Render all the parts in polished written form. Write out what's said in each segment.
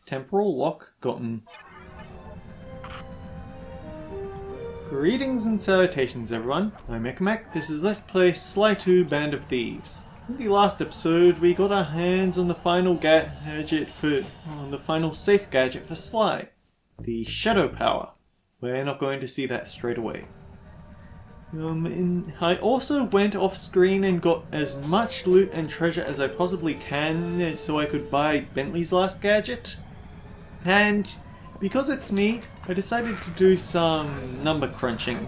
Temporal lock gotten. Greetings and salutations everyone, I'm Ekamek. This is Let's Play Sly 2 Band of Thieves. In the last episode we got our hands on the final safe gadget for Sly. The Shadow Power. We're not going to see that straight away. I also went off screen and got as much loot and treasure as I possibly can so I could buy Bentley's last gadget. And because it's me, I decided to do some number crunching.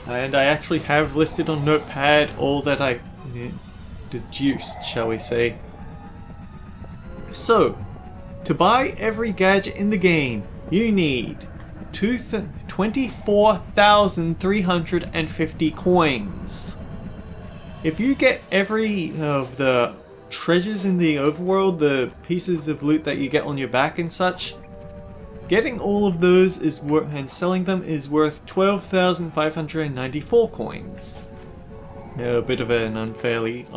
And I actually have listed on Notepad all that I deduced, shall we say. So, to buy every gadget in the game, you need 24,350 coins. If you get every of the treasures in the overworld, the pieces of loot that you get on your back and such, getting all of those is and selling them is worth 12,594 coins. A bit of an unfairly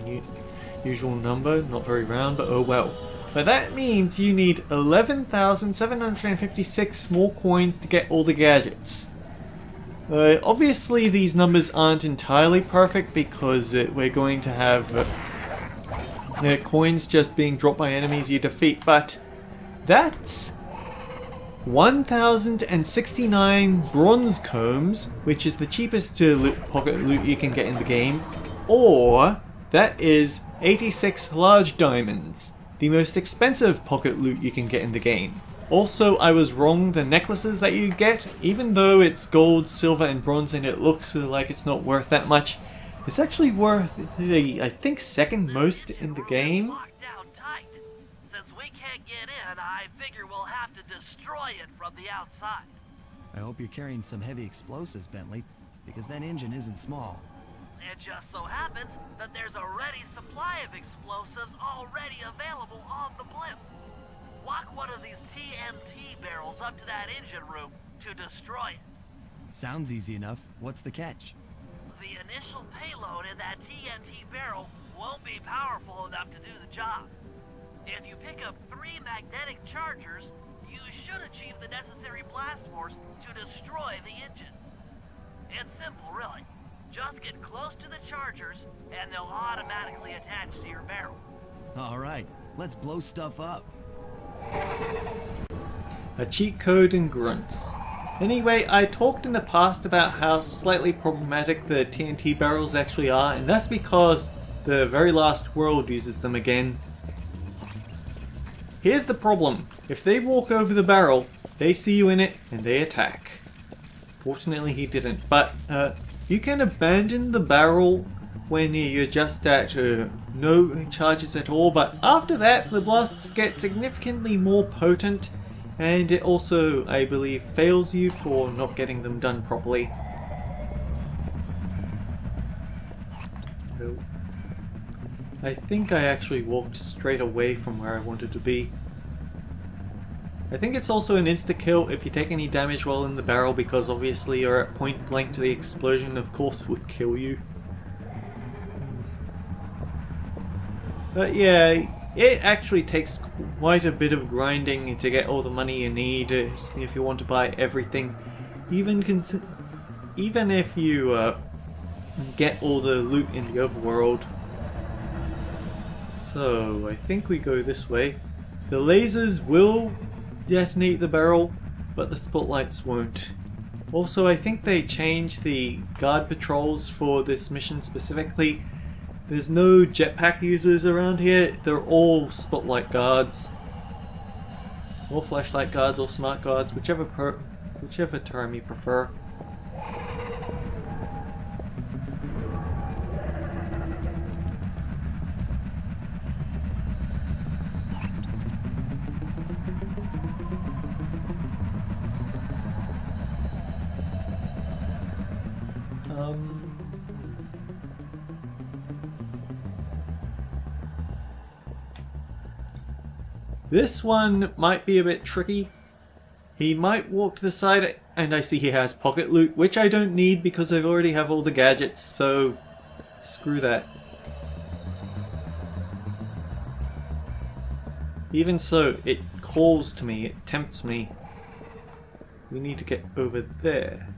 unusual number, not very round, but oh well. But that means you need 11,756 more coins to get all the gadgets. Obviously these numbers aren't entirely perfect because we're going to have coins just being dropped by enemies you defeat, but that's 1,069 bronze combs, which is the cheapest pocket loot you can get in the game, or that is 86 large diamonds, the most expensive pocket loot you can get in the game. Also, I was wrong, the necklaces that you get, even though it's gold, silver and bronze and it looks like it's not worth that much, it's actually worth the, I think, second most in the game. Since we can't get in, I figure we'll have to destroy it from the outside. I hope you're carrying some heavy explosives, Bentley, because that engine isn't small. It just so happens that there's a ready supply of explosives already available on the blimp. Walk one of these TNT barrels up to that engine room to destroy it. Sounds easy enough. What's the catch? The initial payload in that TNT barrel won't be powerful enough to do the job. If you pick up 3 magnetic chargers, you should achieve the necessary blast force to destroy the engine. It's simple, really. Just get close to the chargers, and they'll automatically attach to your barrel. All right, let's blow stuff up. A cheat code and grunts. Anyway, I talked in the past about how slightly problematic the TNT barrels actually are, and that's because the very last world uses them again. Here's the problem. If they walk over the barrel, they see you in it and they attack. Fortunately he didn't, but you can abandon the barrel when you're just at no charges at all, but after that the blasts get significantly more potent, and it also, I believe, fails you for not getting them done properly. No. I think I actually walked straight away from where I wanted to be. I think it's also an insta-kill if you take any damage while in the barrel, because obviously you're at point blank to the explosion, of course it would kill you. But yeah, it actually takes quite a bit of grinding to get all the money you need if you want to buy everything. Even if you get all the loot in the overworld. So, I think we go this way. The lasers will detonate the barrel, but the spotlights won't. Also, I think they changed the guard patrols for this mission specifically. There's no jetpack users around here, they're all spotlight guards. Or flashlight guards, or smart guards, whichever term you prefer. This one might be a bit tricky. He might walk to the side, and I see he has pocket loot, which I don't need because I already have all the gadgets, so screw that. Even so, it calls to me, it tempts me. We need to get over there.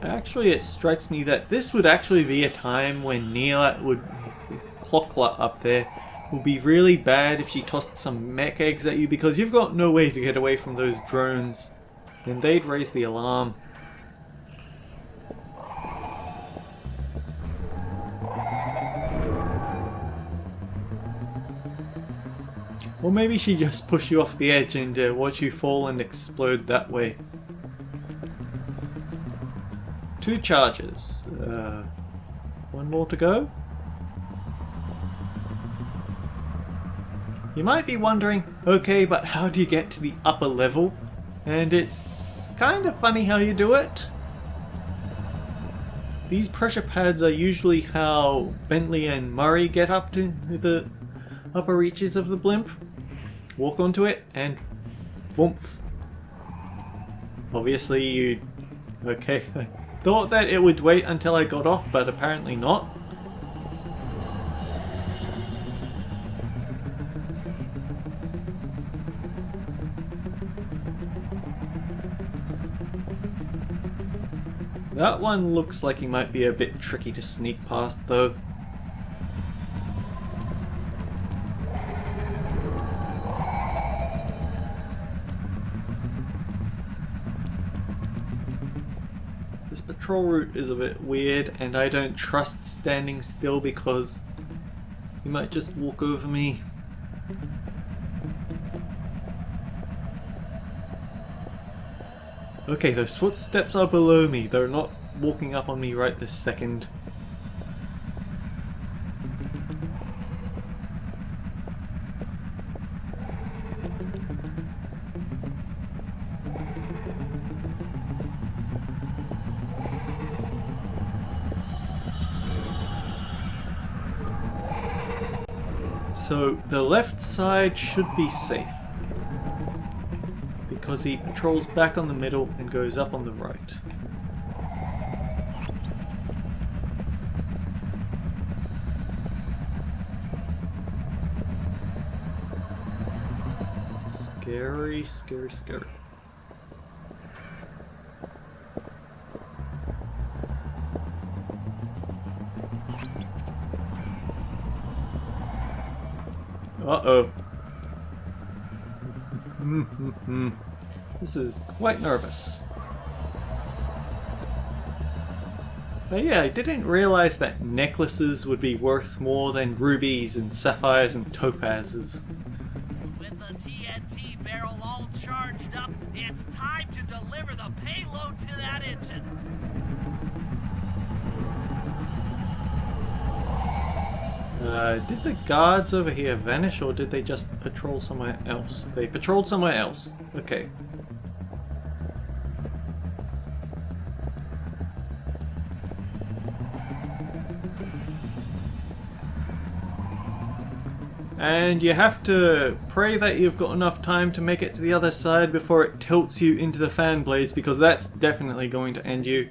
Actually, it strikes me that this would actually be a time when Neela would... Clockla up there would be really bad if she tossed some mech eggs at you, because you've got no way to get away from those drones. Then they'd raise the alarm. Or maybe she just push you off the edge and watch you fall and explode that way. 2 charges. 1 more to go? You might be wondering, okay, but how do you get to the upper level? And it's kind of funny how you do it. These pressure pads are usually how Bentley and Murray get up to the upper reaches of the blimp. Walk onto it and voomp. Obviously you... Okay, I thought that it would wait until I got off, but apparently not. That one looks like he might be a bit tricky to sneak past though. This patrol route is a bit weird and I don't trust standing still because he might just walk over me. Okay, those footsteps are below me. They're not walking up on me right this second. So the left side should be safe, because he patrols back on the middle and goes up on the right. Scary, scary, scary. Uh-oh. This is quite nervous. But yeah, I didn't realize that necklaces would be worth more than rubies and sapphires and topazes. With the TNT barrel all charged up, it's time to deliver the payload to that engine. Did the guards over here vanish, or did they just patrol somewhere else? They patrolled somewhere else. Okay. And you have to pray that you've got enough time to make it to the other side before it tilts you into the fan blades, because that's definitely going to end you.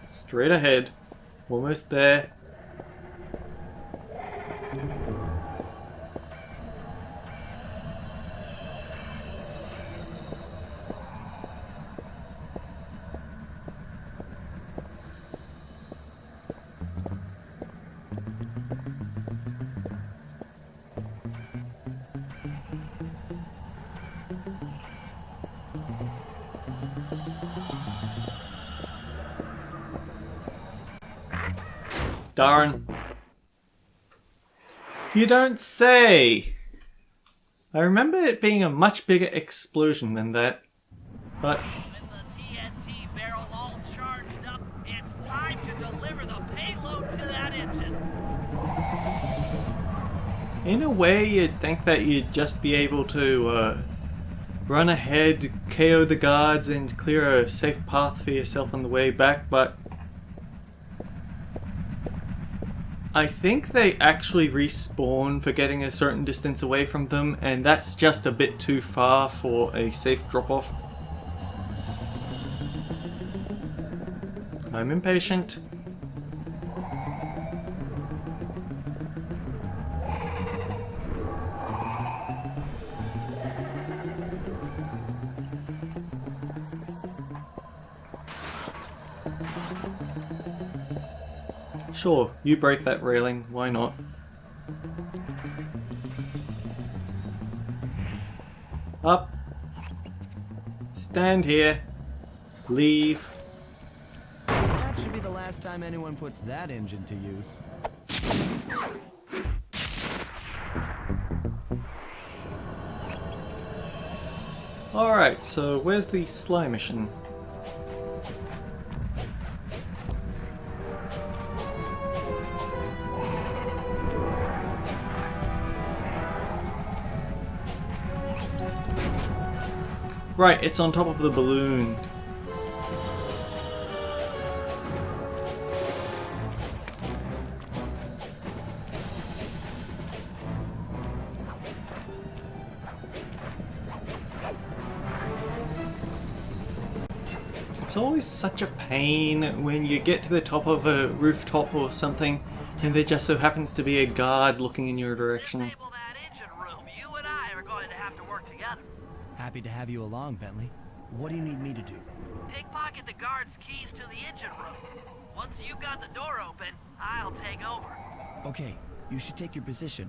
Straight ahead. Almost there. Darn. You don't say! I remember it being a much bigger explosion than that, but... With the TNT barrel all charged up, it's time to deliver the payload to that engine. In a way, you'd think that you'd just be able to run ahead, KO the guards, and clear a safe path for yourself on the way back, but... I think they actually respawn for getting a certain distance away from them, and that's just a bit too far for a safe drop-off. I'm impatient. Sure, you break that railing, why not? Up. Stand here. Leave. That should be the last time anyone puts that engine to use. Alright, so where's the Sly mission? Right, it's on top of the balloon. It's always such a pain when you get to the top of a rooftop or something and there just so happens to be a guard looking in your direction. Disable that engine room. You and I are going to have to work together. Happy to have you along, Bentley. What do you need me to do? Pickpocket the guard's keys to the engine room. Once you've got the door open, I'll take over. Okay, you should take your position.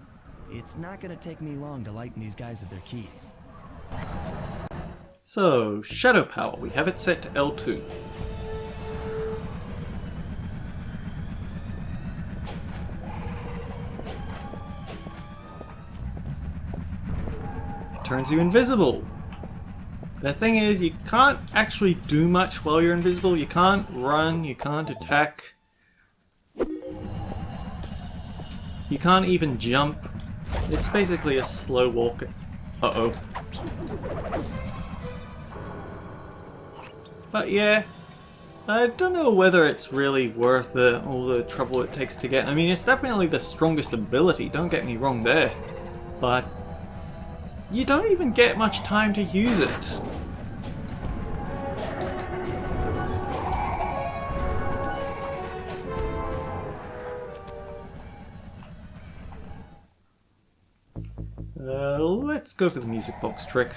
It's not gonna take me long to lighten these guys of their keys. So, Shadow Power, we have it set to L2. It turns you invisible. The thing is, you can't actually do much while you're invisible. You can't run, you can't attack. You can't even jump. It's basically a slow walk. Uh-oh. But yeah, I don't know whether it's really worth all the trouble it takes to get. I mean, it's definitely the strongest ability, don't get me wrong there. But you don't even get much time to use it. Let's go for the music box trick.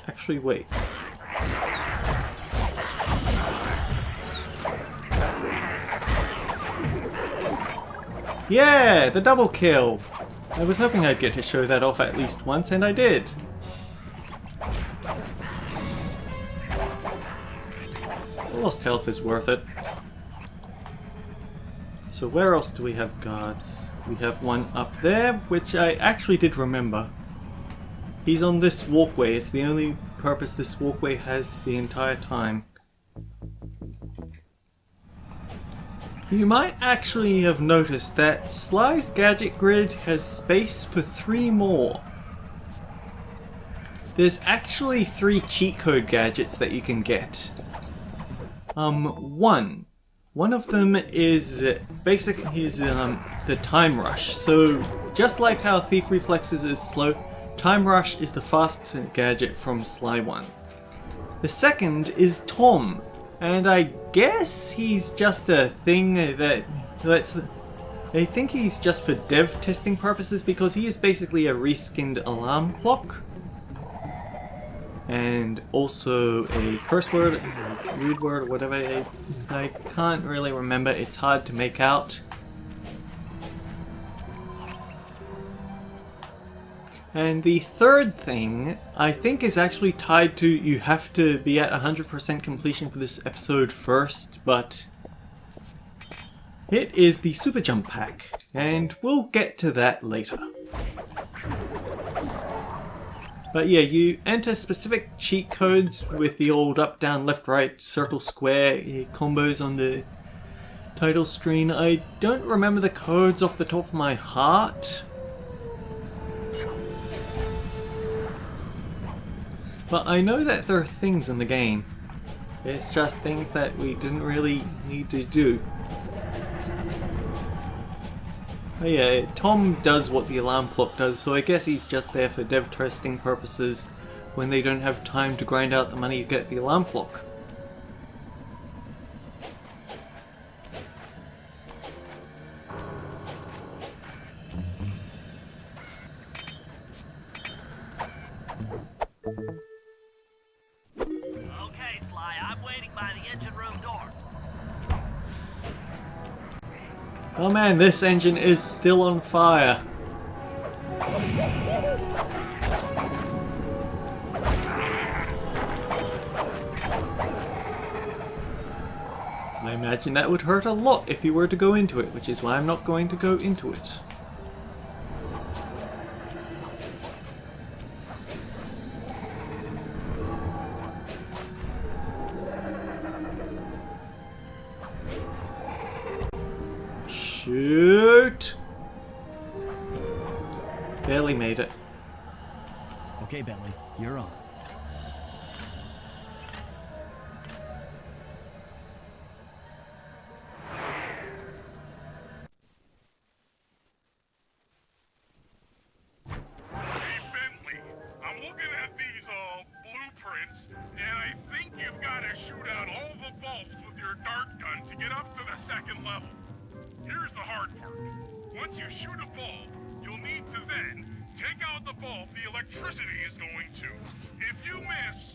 Actually, wait. Yeah, the double kill! I was hoping I'd get to show that off at least once, and I did. Lost health is worth it. So where else do we have guards? We have one up there, which I actually did remember. He's on this walkway. It's the only purpose this walkway has the entire time. You might actually have noticed that Sly's gadget grid has space for 3 more. There's actually 3 cheat code gadgets that you can get. One of them is basically the time rush. So just like how Thief Reflexes is slow, Time Rush is the fastest gadget from Sly 1. The second is Tom, and I guess he's just a thing that I think he's just for dev testing purposes because he is basically a reskinned alarm clock. And also a curse word, a rude word, or whatever. I can't really remember, it's hard to make out. And the third thing, I think, is actually tied to you have to be at 100% completion for this episode first, but it is the Super Jump Pack, and we'll get to that later. But yeah, you enter specific cheat codes with the old up, down, left, right, circle, square combos on the title screen. I don't remember the codes off the top of my heart. But I know that there are things in the game. It's just things that we didn't really need to do. Oh yeah, Tom does what the alarm clock does, so I guess he's just there for dev testing purposes when they don't have time to grind out the money to get the alarm clock. Okay, Sly, I'm waiting by the engine room door. Oh man, this engine is still on fire. I imagine that would hurt a lot if you were to go into it, which is why I'm not going to go into it. Shoot! Barely made it. Okay, Bentley, you're on. Hey, Bentley, I'm looking at these, blueprints, and I think you've got to shoot out all the bolts with your dart gun to get up to the second level. Here's the hard part. Once you shoot a bulb, you'll need to then take out the bulb the electricity is going to. If you miss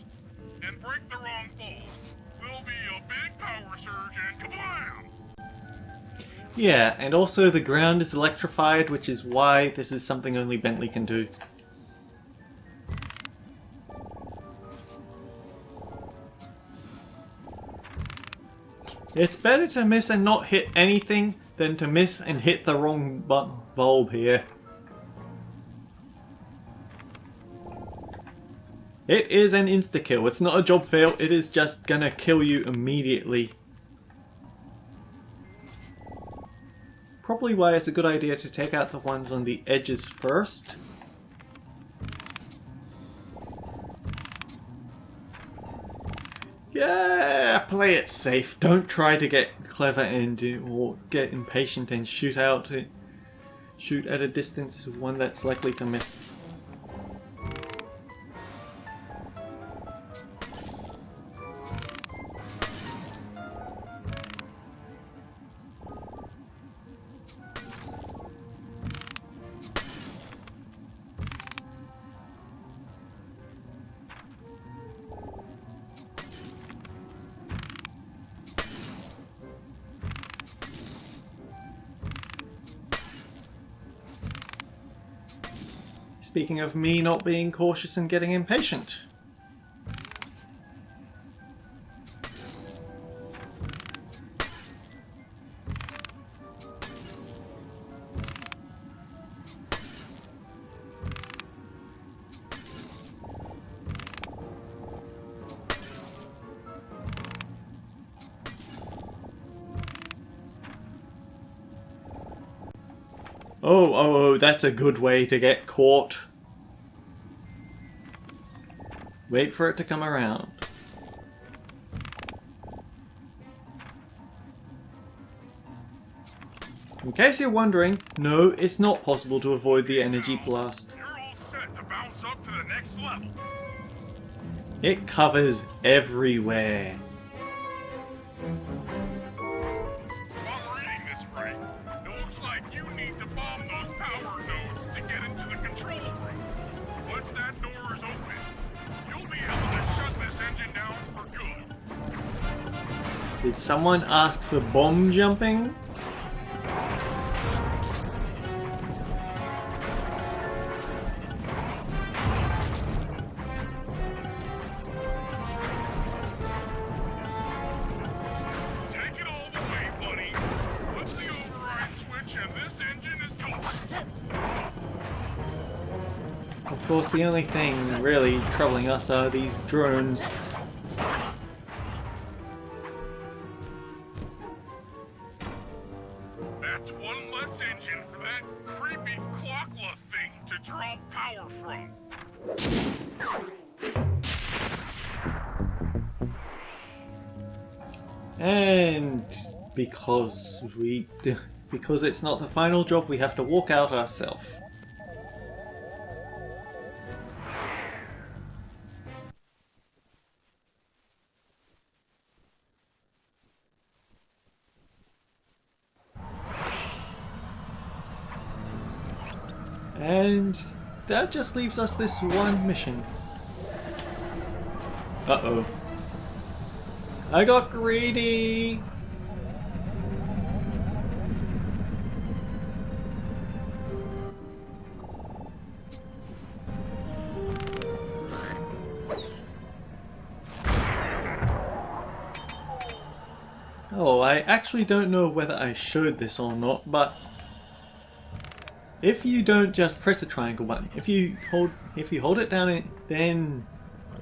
and break the wrong bulb, there'll be a big power surge and kablam! Yeah, and also the ground is electrified, which is why this is something only Bentley can do. It's better to miss and not hit anything than to miss and hit the wrong bulb here. It is an insta-kill. It's not a job fail. It is just gonna kill you immediately. Probably why it's a good idea to take out the ones on the edges first. Yeah, play it safe. Don't try to get clever and or get impatient and shoot at a distance of one that's likely to miss. Speaking of me not being cautious and getting impatient. Oh, that's a good way to get caught. Wait for it to come around. In case you're wondering, no, it's not possible to avoid the energy blast. You're all set to bounce up to the next level. It covers everywhere. If I'm reading this right, it looks like you need to bomb those power nodes to get into the control room. Once that door is open, you'll be able to shut this engine down for good. Did someone ask for bomb jumping? Take it all the way, buddy. Flip the override switch and this engine is toast. Of course, the only thing really troubling us are these drones. That's one less engine for that creepy clockla thing to draw power from. And because it's not the final job, we have to walk out ourselves. And that just leaves us this one mission. Uh-oh. I got greedy! Oh, I actually don't know whether I showed this or not, but if you don't just press the triangle button, if you hold it down, then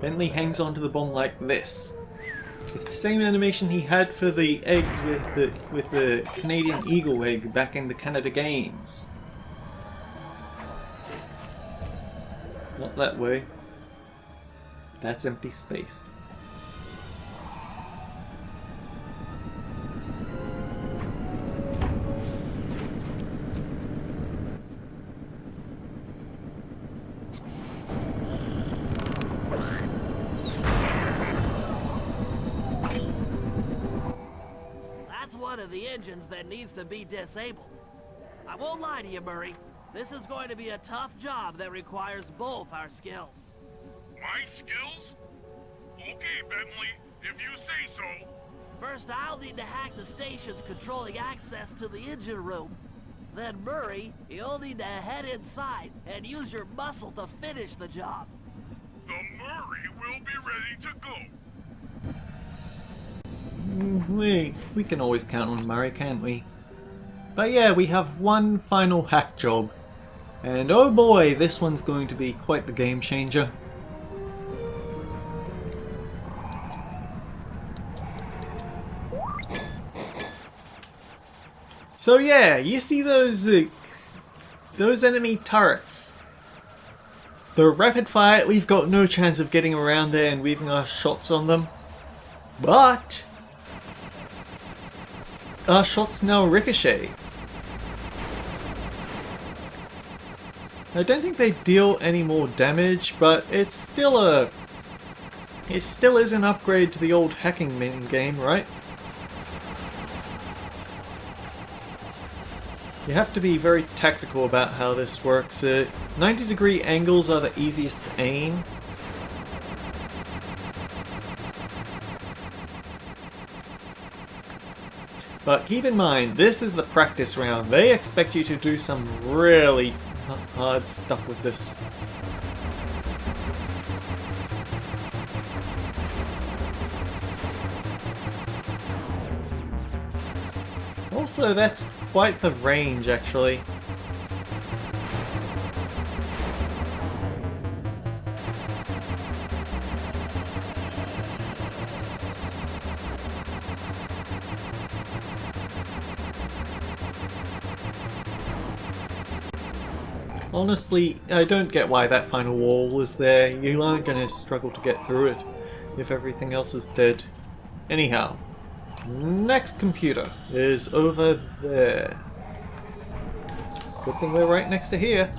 Bentley hangs onto the bomb like this. It's the same animation he had for the eggs with the Canadian Eagle egg back in the Canada Games. Not that way. That's empty space. One of the engines that needs to be disabled. I won't lie to you, Murray. This is going to be a tough job that requires both our skills. My skills? Okay, Bentley, if you say so. First, I'll need to hack the stations controlling access to the engine room. Then, Murray, you'll need to head inside and use your muscle to finish the job. The Murray will be ready to go. We can always count on Murray, can't we? But yeah, we have one final hack job. And oh boy, this one's going to be quite the game changer. So yeah, you see those enemy turrets? They're rapid fire, we've got no chance of getting around there and weaving our shots on them. But our shots now ricochet. I don't think they deal any more damage, but it still is an upgrade to the old hacking mini game, right? You have to be very tactical about how this works. 90-degree angles are the easiest to aim. But keep in mind, this is the practice round. They expect you to do some really hard stuff with this. Also, that's quite the range, actually. Honestly, I don't get why that final wall is there. You aren't going to struggle to get through it if everything else is dead. Anyhow, next computer is over there. Good thing we're right next to here.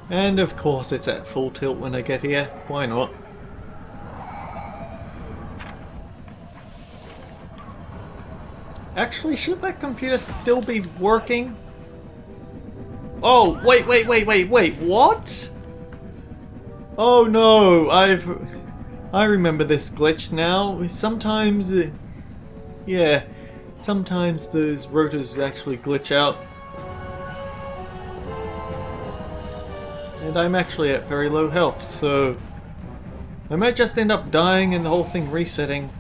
And of course it's at full tilt when I get here, why not? Actually, should that computer still be working? Oh, wait, what? Oh no, I remember this glitch now. Sometimes, yeah, sometimes those rotors actually glitch out. And I'm actually at very low health, so I might just end up dying and the whole thing resetting.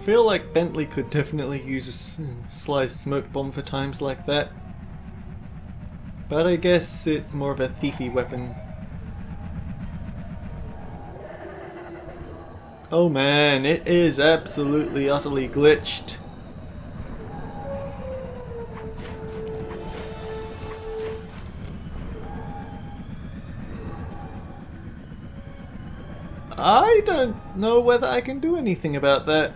feel like Bentley could definitely use a sly smoke bomb for times like that. But I guess it's more of a thiefy weapon. Oh man, it is absolutely utterly glitched. I don't know whether I can do anything about that.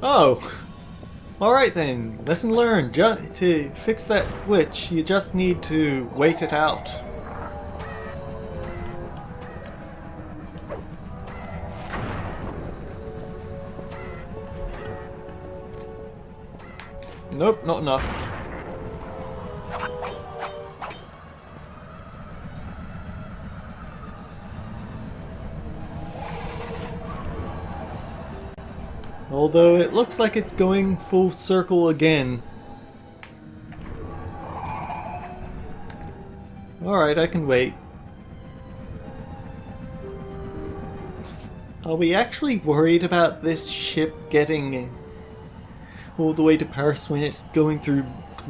Oh! Alright then, lesson learned. Just to fix that glitch, you just need to wait it out. Nope, not enough. Although it looks like it's going full circle again. Alright, I can wait. Are we actually worried about this ship getting all the way to Paris when it's going through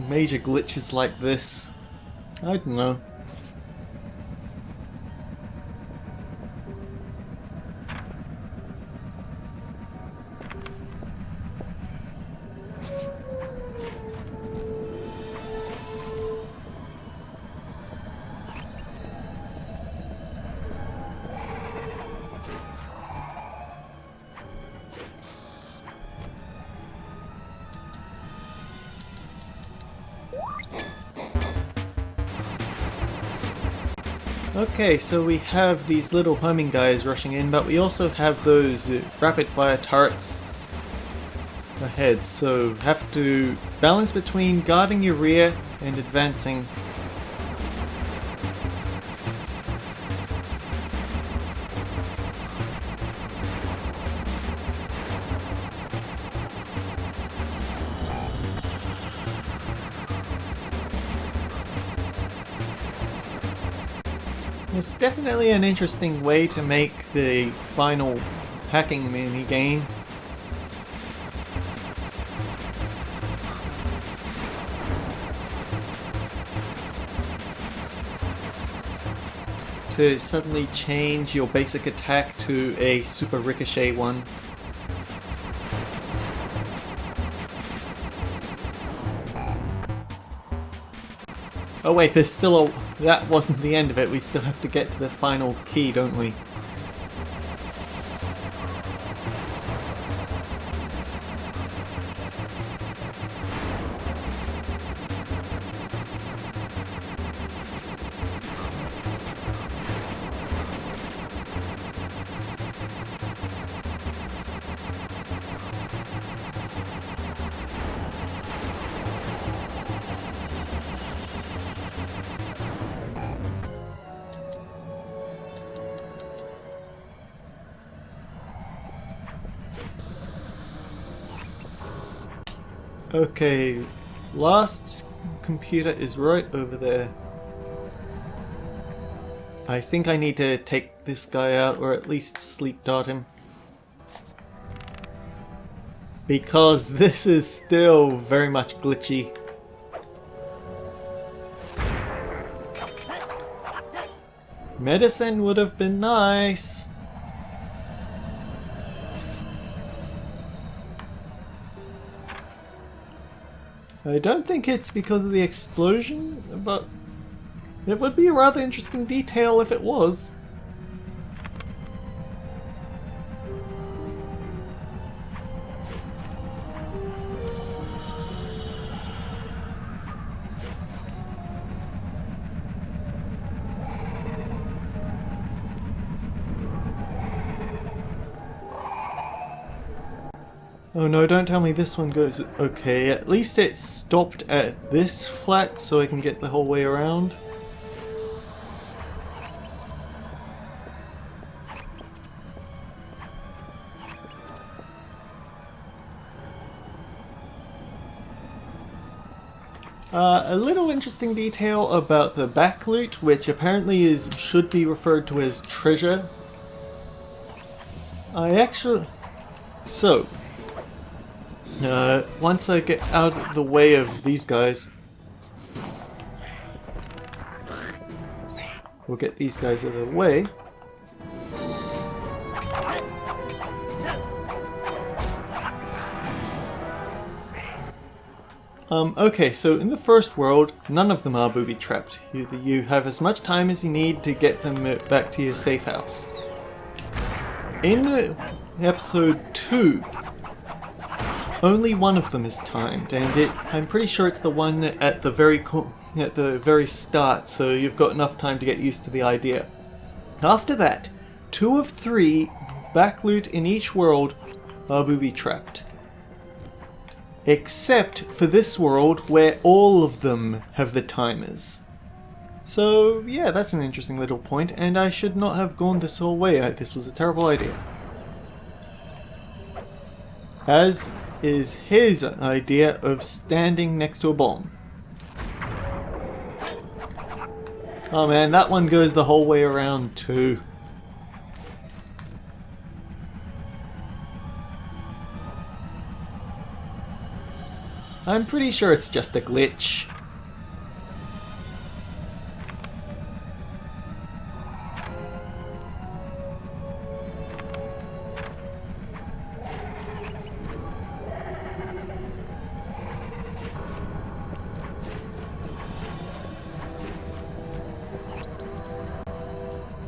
major glitches like this? I don't know. Okay, so we have these little homing guys rushing in, but we also have those rapid fire turrets ahead, so have to balance between guarding your rear and advancing. It's definitely an interesting way to make the final hacking mini game. To suddenly change your basic attack to a super ricochet one. Oh wait, there's still a... that wasn't the end of it, we still have to get to the final key, don't we? Okay, last computer is right over there. I think I need to take this guy out, or at least sleep dart him. Because this is still very much glitchy. Medicine would have been nice. I don't think it's because of the explosion, but it would be a rather interesting detail if it was. Oh no, don't tell me this one goes... Okay, at least it stopped at this flat so I can get the whole way around. A little interesting detail about the back loot, which apparently should be referred to as treasure. Once I get out of the way of these guys, we'll get these guys out of the way. Okay, so in the first world, none of them are booby-trapped. You have as much time as you need to get them back to your safe house. In episode 2, only one of them is timed, and I'm pretty sure it's the one at the very start, so you've got enough time to get used to the idea. After that, 2 of 3 back loot in each world are booby-trapped. Except for this world where all of them have the timers. So yeah, that's an interesting little point, and I should not have gone this whole way. This was a terrible idea. As is his idea of standing next to a bomb. Oh man, that one goes the whole way around too. I'm pretty sure it's just a glitch.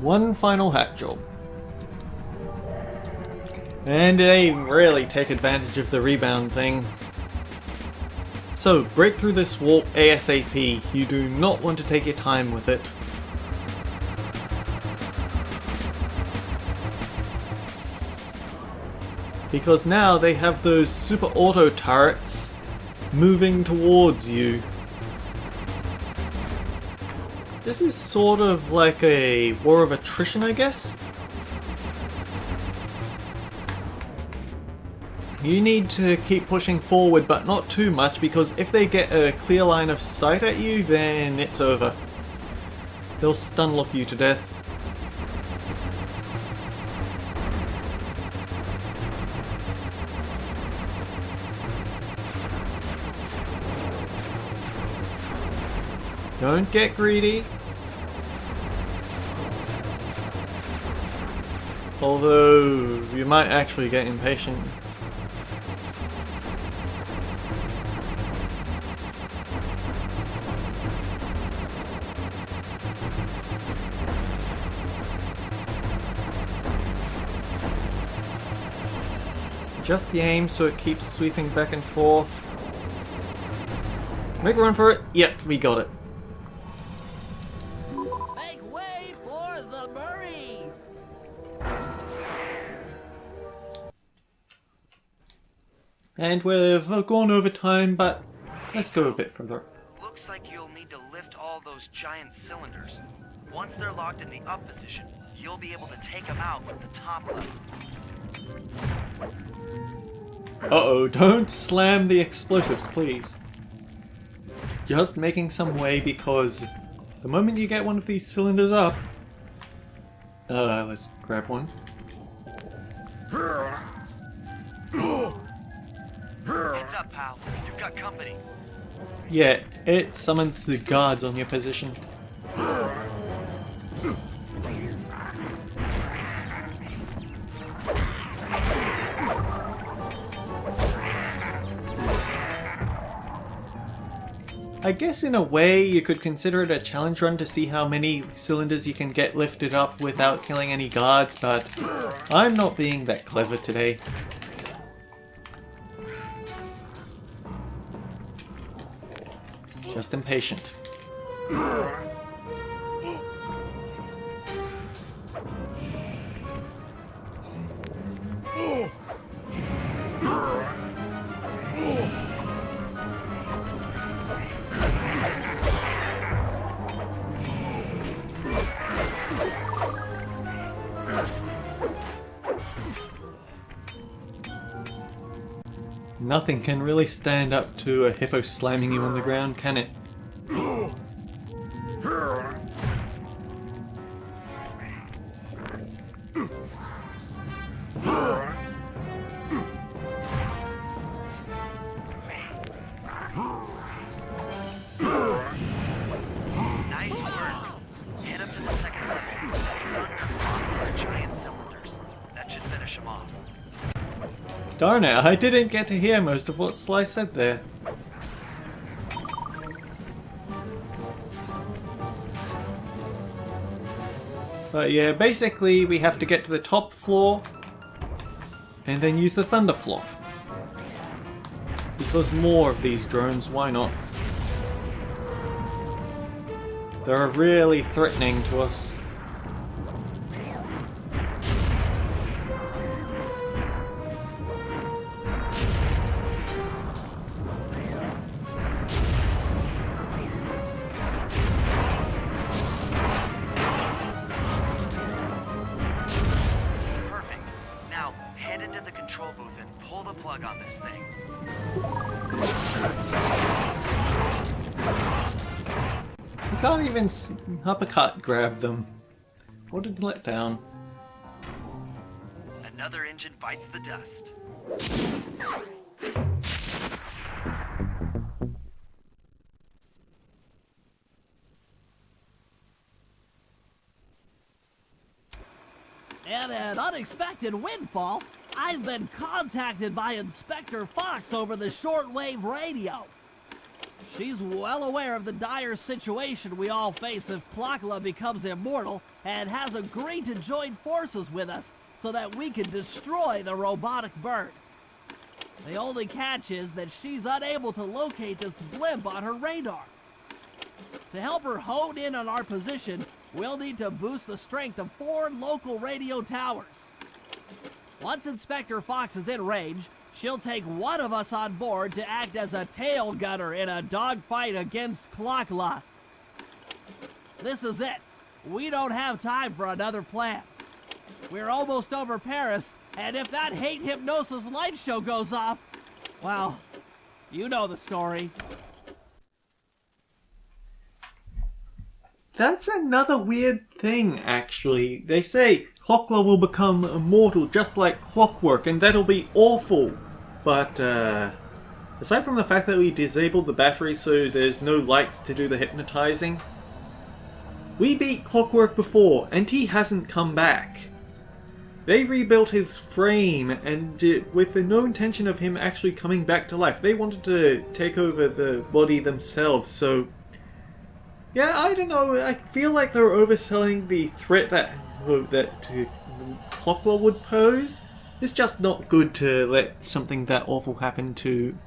One final hack job. And they really take advantage of the rebound thing. So, break through this wall ASAP. You do not want to take your time with it. Because now they have those super auto turrets moving towards you. This is sort of like a war of attrition, I guess? You need to keep pushing forward, but not too much, because if they get a clear line of sight at you, then it's over. They'll stun lock you to death. Don't get greedy. Although, you might actually get impatient. Just the aim so it keeps sweeping back and forth. Make a run for it. Yep, we got it. Make way for the Murray! And we've gone over time, but let's go a bit further. Looks like you'll need to lift all those giant cylinders. Once they're locked in the up position, you'll be able to take them out with the top lever. Uh-oh, don't slam the explosives, please. Just making some way, because the moment you get one of these cylinders up... let's grab one. Heads up, pal. You've got company. Yeah, it summons the guards on your position. I guess in a way you could consider it a challenge run to see how many cylinders you can get lifted up without killing any guards, but I'm not being that clever today. Just impatient. Nothing can really stand up to a hippo slamming you on the ground, can it? Nice work. Head up to the second level. Run your front with the giant cylinders. That should finish him off. Darn it, I didn't get to hear most of what Sly said there. But yeah, basically we have to get to the top floor and then use the Thunder Flop. Because more of these drones, why not? They're really threatening to us. Perfect. Now, head into the control booth and pull the plug on this thing. We can't even uppercut grab them. What a letdown. Another engine bites the dust. And an unexpected windfall, I've been contacted by Inspector Fox over the shortwave radio. She's well aware of the dire situation we all face if Plakla becomes immortal and has agreed to join forces with us so that we can destroy the robotic bird. The only catch is that she's unable to locate this blimp on her radar. To help her hone in on our position, we'll need to boost the strength of 4 local radio towers. Once Inspector Fox is in range, she'll take one of us on board to act as a tail gunner in a dogfight against Klakla. This is it. We don't have time for another plan. We're almost over Paris, and if that hate hypnosis light show goes off, well, you know the story. That's another weird thing, actually. They say Klakla will become immortal just like clockwork, and that'll be awful. But, aside from the fact that we disabled the battery so there's no lights to do the hypnotizing, we beat Clockwork before, and he hasn't come back. They rebuilt his frame, and with no intention of him actually coming back to life. They wanted to take over the body themselves, so... yeah, I don't know, I feel like they're overselling the threat that Clockwork would pose. It's just not good to let something that awful happen to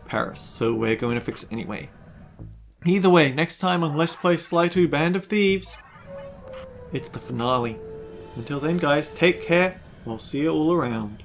Paris, so we're going to fix it anyway. Either way, next time on Let's Play Sly 2 Band of Thieves, it's the finale. Until then guys, take care, we'll see you all around.